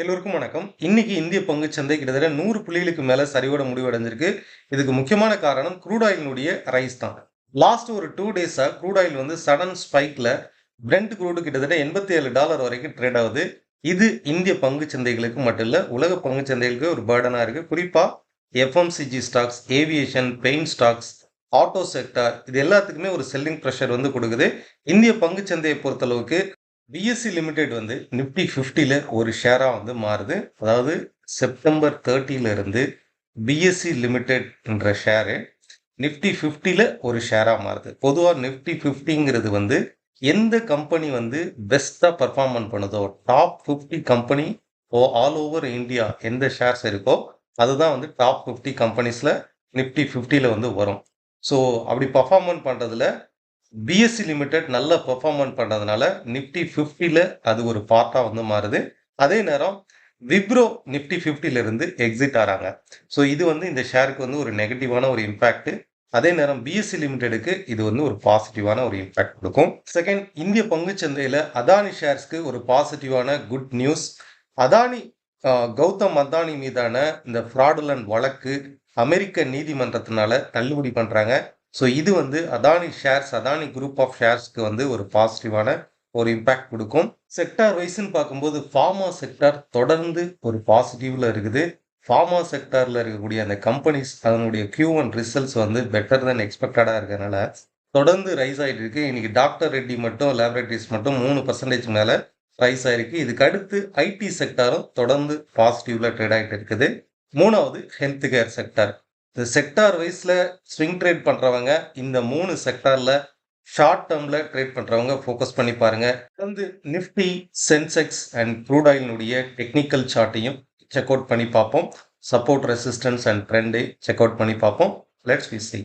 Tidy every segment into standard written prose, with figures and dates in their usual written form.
எல்லோருக்கும் வணக்கம். இன்னைக்கு இந்திய பங்குச் சந்தை கிட்டத்தட்ட 100 புள்ளிகளுக்கு மேல சரிவோட முடிவடைஞ்சிருக்கு. இதுக்கு முக்கியமான காரணம் க்ரூட் ஆயிலினுடைய ரைஸ் தான். லாஸ்ட் ஒரு 2 டேஸா க்ரூட் ஆயில் வந்து சடன் ஸ்பைக்ல பிரெண்ட் க்ரூட் கிட்டத்தட்ட $87 வரைக்கும் ட்ரேட் ஆகுது. இது இந்திய பங்குச் சந்தைகளுக்கு மட்டும் இல்ல, உலக பங்குச் சந்தைகளுக்கு ஒரு பர்டனா இருக்கு. குறிப்பா FMCG stocks, aviation, paint stocks, auto sector இது எல்லாத்துக்குமே ஒரு செல்லிங் பிரஷர் வந்து கொடுக்குது. இந்திய பங்குச் சந்தையை பொறுத்தளவுக்கு பிஎஸ்சி லிமிடெட் வந்து நிஃப்டி 50ல ஒரு ஷேரா வந்து மாறுது. அதாவது செப்டம்பர் 30ல இருந்து பிஎஸ்சி லிமிடெட் என்ற ஷேரு நிஃப்டி 50ல ஒரு ஷேரா மாறுது. பொதுவா நிஃப்டி 50ங்கிறது வந்து எந்த கம்பெனி வந்து பெஸ்டா பர்ஃபார்மன்ஸ் பண்ணுதோ, top 50 company all over India எந்த ஷேர்ஸ் இருக்கோ அதுதான் வந்து டாப் 50 கம்பெனிஸ்ல நிஃப்டி 50ல வந்து வரும். ஸோ அப்படி பர்ஃபார்மன்ஸ் பண்றதுல பிஎஸ்சி லிமிடெட் நல்ல பெர்ஃபார்மன்ஸ் பண்றதுனால நிஃப்டி 50ல அது ஒரு பார்ட்டா வந்து மாறுது. அதே நேரம் விப்ரோ நிஃப்டி 50ல இருந்து எக்ஸிட் ஆறாங்க. ஸோ இது வந்து இந்த ஷேருக்கு வந்து ஒரு நெகட்டிவான ஒரு இம்பாக்ட். அதே நேரம் பிஎஸ்சி லிமிடெடுக்கு இது வந்து ஒரு பாசிட்டிவான ஒரு இம்பாக்ட் கொடுக்கும். செகண்ட், இந்திய பங்குச் சந்தையில அதானி ஷேர்ஸ்க்கு ஒரு பாசிட்டிவான குட் நியூஸ். அதானி கௌதம் அதானி மீதான இந்த ஃப்ராடுலண்ட் வழக்கு அமெரிக்க நீதிமன்றத்தினால தள்ளுபடி பண்றாங்க. ஸோ இது வந்து Adani shares, Adani group of ஷேர்ஸ்க்கு வந்து ஒரு பாசிட்டிவான ஒரு இம்பாக்ட் கொடுக்கும். செக்டார் வைஸ்ன்னு பார்க்கும்போது ஃபார்மா செக்டார் தொடர்ந்து ஒரு பாசிட்டிவ்ல இருக்குது. ஃபார்மா செக்டார்ல இருக்கக்கூடிய அந்த கம்பெனிஸ் அதனுடைய Q1 ரிசல்ட்ஸ் வந்து பெட்டர் தென் எக்ஸ்பெக்டடா இருக்கனால தொடர்ந்து ரைஸ் ஆகிட்டு இருக்கு. இன்னைக்கு டாக்டர் ரெட்டி மட்டும் லேபரேட்டரிஸ் மட்டும் 3% மேல ரைஸ் ஆயிருக்கு. இதுக்கு அடுத்து ஐடி செக்டாரும் தொடர்ந்து பாசிட்டிவ்ல ட்ரேட் ஆகிட்டு இருக்குது. மூணாவது ஹெல்த் கேர் செக்டார். இந்த செக்டார் வைஸ்ல ஸ்விங் ட்ரேட் பண்றவங்க இந்த 3 செக்டார்ல ஷார்ட் டேர்ம்ல ட்ரேட் பண்றவங்க ஃபோக்கஸ் பண்ணி பாருங்க. வந்து நிஃப்டி, சென்செக்ஸ் அண்ட் க்ரூட் ஆயிலினுடைய டெக்னிக்கல் சார்ட்டையும் செக் அவுட் பண்ணி பார்ப்போம். சப்போர்ட், ரெசிஸ்டன்ஸ் அண்ட் ட்ரெண்டை செக் அவுட் பண்ணி பார்ப்போம். Let's we see.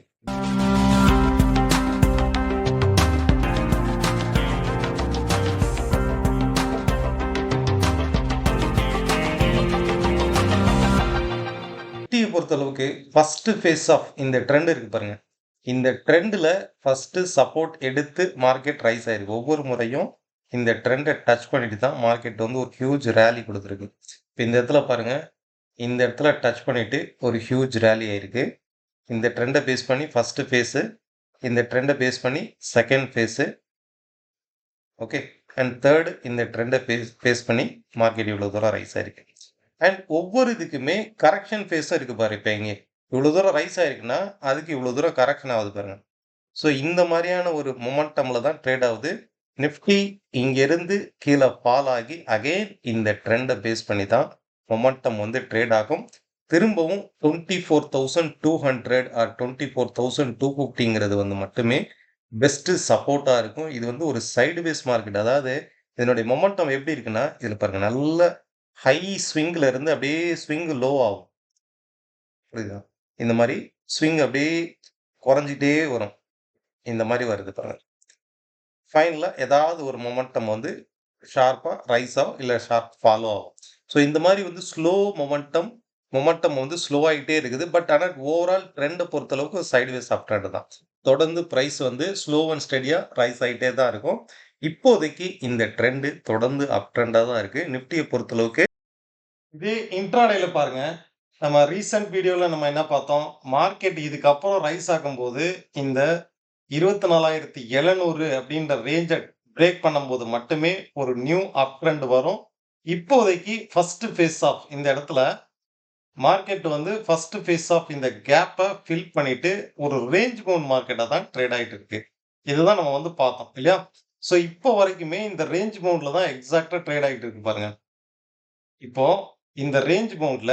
நிஃப்டியை பொறுத்தளவுக்கு ஃபர்ஸ்ட் ஃபேஸ் ஆஃப் இந்த ட்ரெண்ட் இருக்கு பாருங்க. இந்த ட்ரெண்டில் ஃபர்ஸ்ட் சப்போர்ட் எடுத்து மார்க்கெட் ரைஸ் ஆயிருக்கு. ஒவ்வொரு முறையும் இந்த ட்ரெண்டை டச் பண்ணிட்டு தான் மார்க்கெட் வந்து ஒரு ஹியூஜ் ரேலி கொடுத்துருக்கு. இப்போ இந்த இடத்துல பாருங்க, இந்த இடத்துல டச் பண்ணிட்டு ஒரு ஹியூஜ் ரேலி ஆயிருக்கு. இந்த ட்ரெண்டை பேஸ் பண்ணி ஃபர்ஸ்ட் ஃபேஸு, இந்த ட்ரெண்டை பேஸ் பண்ணி second phase, okay, and third இந்த ட்ரெண்டை பேஸ் பண்ணி மார்க்கெட் இவ்வளோ தூரம் ரைஸ் ஆயிருக்கு. அண்ட் ஒவ்வொரு இதுக்குமே கரெக்ஷன் ஃபேஸும் இருக்கு பாரு. இப்போ இங்கே இவ்வளோ தூரம் ரைஸ் ஆயிருக்குன்னா அதுக்கு இவ்வளோ தூரம் கரெக்ஷன் ஆகுது பாருங்க. ஸோ இந்த மாதிரியான ஒரு மொமெண்டம்ல தான் ட்ரேட் ஆகுது. நிஃப்டி இங்கிருந்து கீழே ஃபால் ஆகி அகெயின் இந்த ட்ரெண்டை பேஸ் பண்ணி தான் மொமெண்டம் வந்து ட்ரேட் ஆகும். திரும்பவும் 24,200 ஆர் 24,250ங்கிறது வந்து மட்டுமே பெஸ்ட் சப்போர்ட்டா இருக்கும். இது வந்து ஒரு சைடு வேஸ் மார்க்கெட். அதாவது இதனுடைய மொமெண்டம் எப்படி இருக்குன்னா, இதில் பாருங்க, நல்ல ஹை ஸ்விங்ல இருந்து அப்படியே ஸ்விங் லோ ஆகும். புரியுதா? இந்த மாதிரி ஸ்விங் அப்படியே குறைஞ்சிட்டே வரும். இந்த மாதிரி வருது பாருங்க. ஃபைனலா ஏதாவது ஒரு மொமெண்டம் வந்து ஷார்ப்பா ரைஸ் ஆகும், இல்லை ஷார்ப் ஃபாலோ ஆகும். ஸோ இந்த மாதிரி வந்து ஸ்லோ மொமெண்டம் வந்து ஸ்லோ ஆகிட்டே இருக்குது. பட் ஆனால் ஓவரால் ட்ரெண்டை பொறுத்தளவுக்கு சைட்வேஸ் அப் ட்ரெண்ட் தான். தொடர்ந்து ப்ரைஸ் வந்து ஸ்லோ அண்ட் ஸ்டெடியா ரைஸ் ஆகிட்டே தான் இருக்கும். இப்போதைக்கு இந்த ட்ரெண்டு தொடர்ந்து அப் ட்ரெண்டாக தான் இருக்கு. நிஃப்டியை பொறுத்தளவுக்கு இதே இன்ட்ராடேல பாருங்க, நம்ம ரீசன்ட் வீடியோல நம்ம என்ன பார்த்தோம், மார்க்கெட் இதுக்கப்புறம் ரைஸ் ஆகும்போது இந்த 24,700 அப்படின்ற ரேஞ்சை பிரேக் பண்ணும்போது மட்டுமே ஒரு நியூ அப் ட்ரெண்ட் வரும். இப்போதைக்கு ஃபர்ஸ்ட் ஃபேஸ் ஆஃப் இந்த இடத்துல மார்க்கெட் வந்து ஃபர்ஸ்ட் ஃபேஸ் ஆஃப் இந்த கேப்பை ஃபில் பண்ணிட்டு ஒரு ரேஞ்ச் பவுண்ட் மார்க்கெட்டாக தான் ட்ரேட் ஆகிட்டு இருக்கு. இதுதான் நம்ம வந்து பார்த்தோம் இல்லையா? ஸோ இப்போ வரைக்குமே இந்த ரேஞ்ச் பவுண்ட்ல தான் எக்ஸாக்டா ட்ரேட் ஆகிட்டு இருக்கு பாருங்க. இப்போ இந்த ரேஞ்ச் பவுண்ட்ல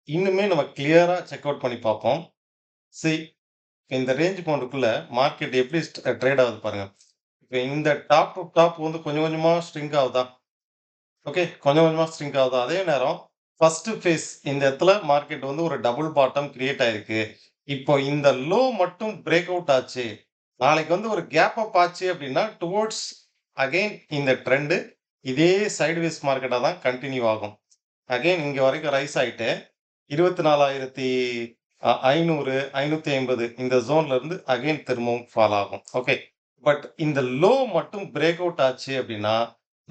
இன்னுமே நம்ம கிளியரா செக் அவுட் பண்ணி பார்ப்போம். இந்த ரேஞ்ச் பவுண்டுக்குள்ள மார்க்கெட் எப்படி ட்ரேட் ஆகுது பாருங்க. இப்போ இந்த டாப் டு டாப் வந்து கொஞ்சம் கொஞ்சமா ஸ்ட்ரிங்க் ஆகுதா? ஓகே, கொஞ்சம் கொஞ்சமா ஸ்ட்ரிங்க் ஆகுதா? அதே நேரம் ஃபர்ஸ்ட் ஃபேஸ் இந்த இடத்துல மார்க்கெட் வந்து ஒரு டபுள் பாட்டம் கிரியேட் ஆயிருக்கு. இப்போ இந்த லோ மட்டும் பிரேக் அவுட் ஆச்சு, நாளைக்கு வந்து ஒரு கேப் அப் ஆச்சு அப்படின்னா டுவோர்ட்ஸ் அகைன் இந்த ட்ரெண்டு இதே சைட்வேஸ் மார்க்கெட்டாக தான் கண்டினியூ ஆகும். அகைன் இங்கே வரைக்கும் ரைஸ் ஆகிட்டு 24,500 550 இந்த ஜோன்ல இருந்து அகைன் திரும்பவும் ஃபால் ஆகும். ஓகே, பட் இந்த லோ மட்டும் பிரேக் அவுட் ஆச்சு அப்படின்னா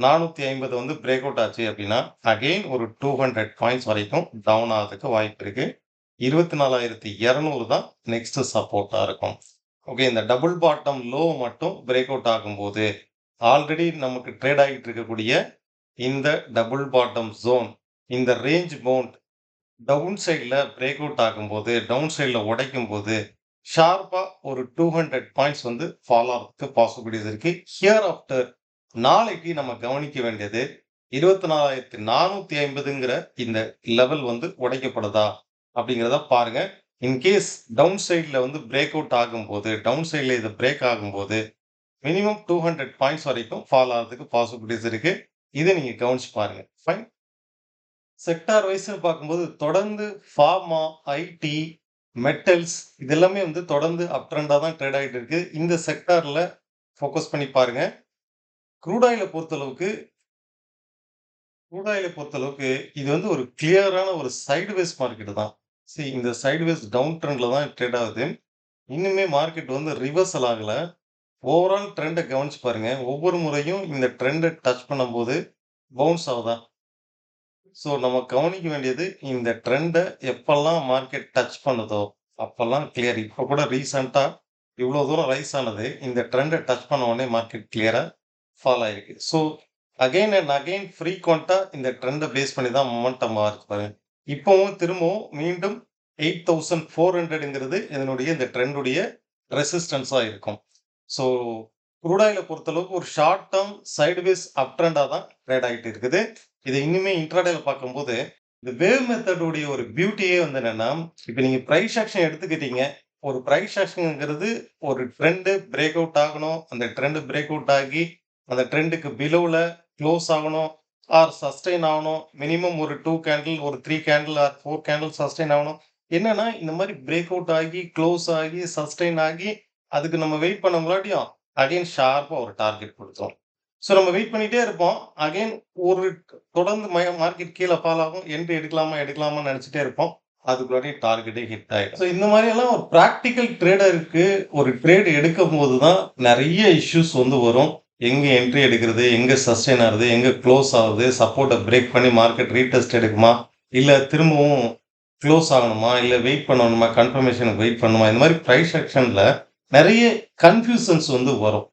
450 வந்து பிரேக் அவுட் ஆச்சு அப்படின்னா அகைன் ஒரு 200 பாயிண்ட்ஸ் வரைக்கும் டவுன் ஆகிறதுக்கு வாய்ப்பு இருக்கு. 24,200 தான் நெக்ஸ்ட் சப்போர்ட்டா இருக்கும். ஓகே, இந்த டபுள் பாட்டம் லோ மட்டும் பிரேக் அவுட் ஆகும்போது ஆல்ரெடி நமக்கு ட்ரேட் ஆகிட்டு இருக்கக்கூடிய இந்த டபுள் பாட்டம் ஜோன், இந்த ரேஞ்ச் பவுண்ட் டவுன் சைடில் பிரேக் அவுட் ஆகும்போது, டவுன் சைடில் உடைக்கும் போது ஷார்ப்பா ஒரு 200 பாயிண்ட்ஸ் வந்து ஃபால் ஆகிறதுக்கு பாசிபிலிட்டிஸ் இருக்கு. ஹியர் ஆஃப்டர் நாளைக்கு நம்ம கவனிக்க வேண்டியது 24,450ங்கிற இந்த லெவல் வந்து உடைக்கப்படுதா அப்படிங்கிறத பாருங்க. இன்கேஸ் டவுன் சைடில் வந்து பிரேக் அவுட் ஆகும்போது, டவுன் சைடில் இது பிரேக் ஆகும்போது மினிமம் 200 பாயிண்ட்ஸ் வரைக்கும் ஃபால் ஆகிறதுக்கு பாசிபிலிட்டிஸ் இருக்கு. இதை நீங்க கவனிச்சு பாருங்க. ஃபைன். செக்டார் வைஸ்ன்னு பார்க்கும்போது தொடர்ந்து ஃபார்மா, ஐடி, மெட்டல்ஸ் இது எல்லாமே வந்து தொடர்ந்து அப் ட்ரெண்டா தான் ட்ரேட் ஆகிட்டு இருக்கு. இந்த செக்டார்ல ஃபோக்கஸ் பண்ணி பாருங்க. க்ரூட் ஆயிலை பொறுத்தளவுக்கு இது வந்து ஒரு கிளியரான ஒரு சைடுவேஸ் மார்க்கெட் தான். இந்த சைடுவேஸ் டவுன் ட்ரெண்ட்ல தான் ட்ரேட் ஆகுது. இன்னுமே மார்க்கெட் வந்து ரிவர்சல் ஆகல. ஓவரால் ட்ரெண்டை கவனிச்சு பாருங்க. ஒவ்வொரு முறையும் இந்த ட்ரெண்டை டச் பண்ணும்போது பவுன்ஸ் ஆகுதா? ஸோ நம்ம கவனிக்க வேண்டியது இந்த ட்ரெண்டை எப்பெல்லாம் மார்க்கெட் டச் பண்ணுதோ அப்பெல்லாம் கிளியர். இப்போ கூட ரீசெண்டாக இவ்வளோ தூரம் ரைஸ் ஆனது இந்த ட்ரெண்டை டச் பண்ண உடனே மார்க்கெட் கிளியராக ஃபால் ஆயிருக்கு. ஸோ அகைன் அண்ட் அகைன் ஃப்ரீக்வெண்ட்டாக இந்த ட்ரெண்டை பேஸ் பண்ணி தான் மொமெண்டம் இருக்கு பாருங்க. இப்போவும் திரும்பவும் மீண்டும் 8,400ங்கிறது இதனுடைய இந்த ட்ரெண்டுடைய ரெசிஸ்டன்ஸாக இருக்கும். ஸோ க்ரூட் ஆயிலை பொறுத்தளவுக்கு ஒரு ஷார்ட் டேர்ம் சைடுவேஸ் அப் ட்ரெண்டாக தான் ட்ரேட் ஆகிட்டு இருக்குது. இதை இன்னுமே இன்ட்ராடேல பார்க்கும்போது இந்த வேவ் மெத்தடுடைய ஒரு பியூட்டியே வந்து என்னன்னா, இப்போ நீங்க பிரைஸ் ஆக்ஷன் எடுத்துக்கிட்டீங்க. ஒரு பிரைஸ் ஆக்ஷன்ங்கிறது ஒரு ட்ரெண்ட் பிரேக் அவுட் ஆகணும். அந்த ட்ரெண்ட் பிரேக் அவுட் ஆகி அந்த ட்ரெண்டுக்கு பிலோல க்ளோஸ் ஆகணும் ஆர் சஸ்டெயின் ஆகணும். மினிமம் ஒரு 2 கேண்டில், ஒரு 3 கேண்டில் ஆர் 4 கேண்டில் சஸ்டெயின் ஆகணும். என்னன்னா இந்த மாதிரி பிரேக் அவுட் ஆகி க்ளோஸ் ஆகி சஸ்டெயின் ஆகி அதுக்கு நம்ம வெயிட் பண்ண முன்னாடியும் அகைன் ஷார்ப்பா ஒரு டார்கெட் கொடுத்தோம். ஸோ நம்ம வெயிட் பண்ணிட்டே இருப்போம். அகைன் ஒரு தொடர்ந்து மார்க்கெட் கீழே ஃபால் ஆகும். என்ட்ரி எடுக்கலாமான்னு நினைச்சிட்டே இருப்போம். அதுக்குள்ளாடி டார்கெட்டே ஹிட் ஆயிடும். ஸோ இந்த மாதிரி எல்லாம் ஒரு பிராக்டிக்கல் ட்ரேடருக்கு ஒரு ட்ரேட் எடுக்கும் போது தான் நிறைய இஷ்யூஸ் வந்து வரும். எங்க என்ட்ரி எடுக்கிறது, எங்க சஸ்டெயின் ஆகுது, எங்க க்ளோஸ் ஆகுது, சப்போர்ட்டை பிரேக் பண்ணி மார்க்கெட் ரீடெஸ்ட் எடுக்குமா, இல்லை திரும்பவும் க்ளோஸ் ஆகணுமா, இல்லை வெயிட் பண்ணணுமா, கன்ஃபர்மேஷனுக்கு வெயிட் பண்ணணுமா, இந்த மாதிரி ப்ரைஸ் ஆக்ஷன்ல நிறைய கன்ஃபியூஷன்ஸ் வந்து வரும்.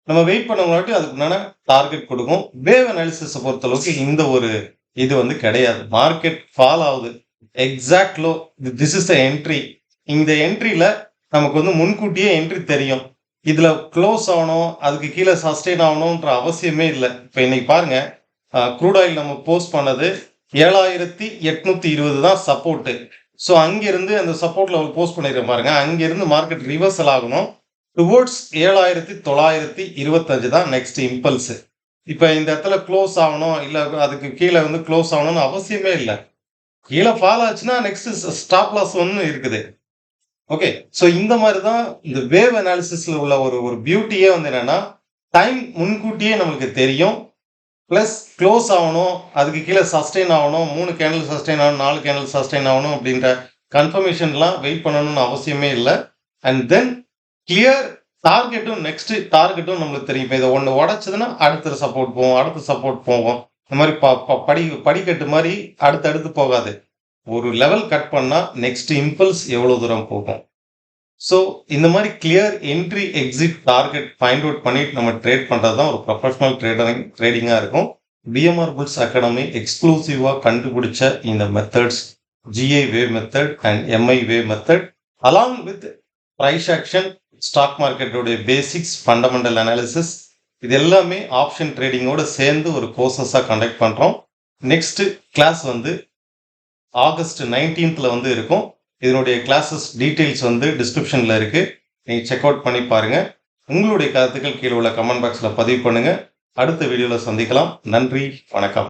நம்ம வெயிட் பண்ணவங்களாட்டி அதுக்குண்டான டார்கெட் கொடுக்கும். வேவ் அனாலிசிஸை பொறுத்தளவுக்கு இந்த ஒரு இது வந்து கிடையாது. மார்க்கெட் ஃபால் ஆகுது, exact low, this is the entry. இந்த என்ட்ரியில நமக்கு வந்து முன்கூட்டியே என்ட்ரி தெரியும். இதுல க்ளோஸ் ஆகணும், அதுக்கு கீழே சஸ்டெயின் ஆகணும்ன்ற அவசியமே இல்லை. இப்போ இன்னைக்கு பாருங்க, க்ரூட் ஆயில் நம்ம போஸ்ட் பண்ணது 7,820 தான் சப்போர்ட்டு. ஸோ அங்கிருந்து அந்த சப்போர்ட் லெவல் போஸ்ட் பண்ணிடுறேன் பாருங்க. அங்கிருந்து மார்க்கெட் ரிவர்சல் ஆகணும் டுவோர்ட்ஸ் 7,925 தான் நெக்ஸ்ட் இம்பல்ஸ். இப்போ இந்த இடத்துல க்ளோஸ் ஆகணும், இல்லை அதுக்கு கீழே வந்து க்ளோஸ் ஆகணும்னு அவசியமே இல்லை. கீழே ஃபால் ஆச்சுன்னா நெக்ஸ்ட் ஸ்டாப் லாஸ் ஒன்று இருக்குது. ஓகே, ஸோ இந்த மாதிரி தான் இந்த வேவ் அனாலிசிஸ்ல உள்ள ஒரு பியூட்டியே வந்து என்னன்னா, டைம் முன்கூட்டியே நமக்கு தெரியும். ப்ளஸ் க்ளோஸ் ஆகணும், அதுக்கு கீழே சஸ்டெயின் ஆகணும், 3 கேண்டில் சஸ்டெயின் ஆகணும், 4 கேண்டில் சஸ்டெயின் ஆகணும் அப்படின்ற கன்ஃபர்மேஷன்லாம் வெயிட் பண்ணணும்னு அவசியமே இல்லை. அண்ட் தென் கிளியர் டார்கெட்டும் நெக்ஸ்ட் டார்கெட்டும் நம்மளுக்கு தெரியும். இப்போ இதை ஒன்று உடச்சதுன்னா அடுத்த சப்போர்ட் போகும், அடுத்த சப்போர்ட் போகும். இந்த மாதிரி படிக்கட்டு மாதிரி அடுத்தடுத்து போகாது. ஒரு லெவல் கட் பண்ணால் நெக்ஸ்ட் இம்பல்ஸ் எவ்வளோ தூரம் போகும். ஸோ இந்த மாதிரி clear entry exit target find out பண்ணிட்டு நம்ம ட்ரேட் பண்ணுறது தான் ஒரு ப்ரொஃபஷனல் ட்ரேடிங்காக இருக்கும். பிஎம்ஆர் புல்ஸ் அகாடமி எக்ஸ்க்ளூசிவாக கண்டுபிடிச்ச இந்த methods, GI wave method and MI wave method along with price action, stock மார்க்கெட்டோடைய பேசிக்ஸ், ஃபண்டமெண்டல் அனாலிசிஸ், இது எல்லாமே ஆப்ஷன் ட்ரேடிங்கோட சேர்ந்து ஒரு கோர்சஸாக கண்டக்ட் பண்ணுறோம். நெக்ஸ்ட் கிளாஸ் வந்து ஆகஸ்ட் 19th வந்து இருக்கும். இதனுடைய கிளாஸஸ் டீட்டெயில்ஸ் வந்து டிஸ்கிரிப்ஷனில் இருக்குது. நீங்கள் செக் அவுட் பண்ணி பாருங்கள். உங்களுடைய கருத்துக்கள் கீழே உள்ள கமெண்ட் பாக்ஸில் பதிவு பண்ணுங்கள். அடுத்த வீடியோவில் சந்திக்கலாம். நன்றி, வணக்கம்.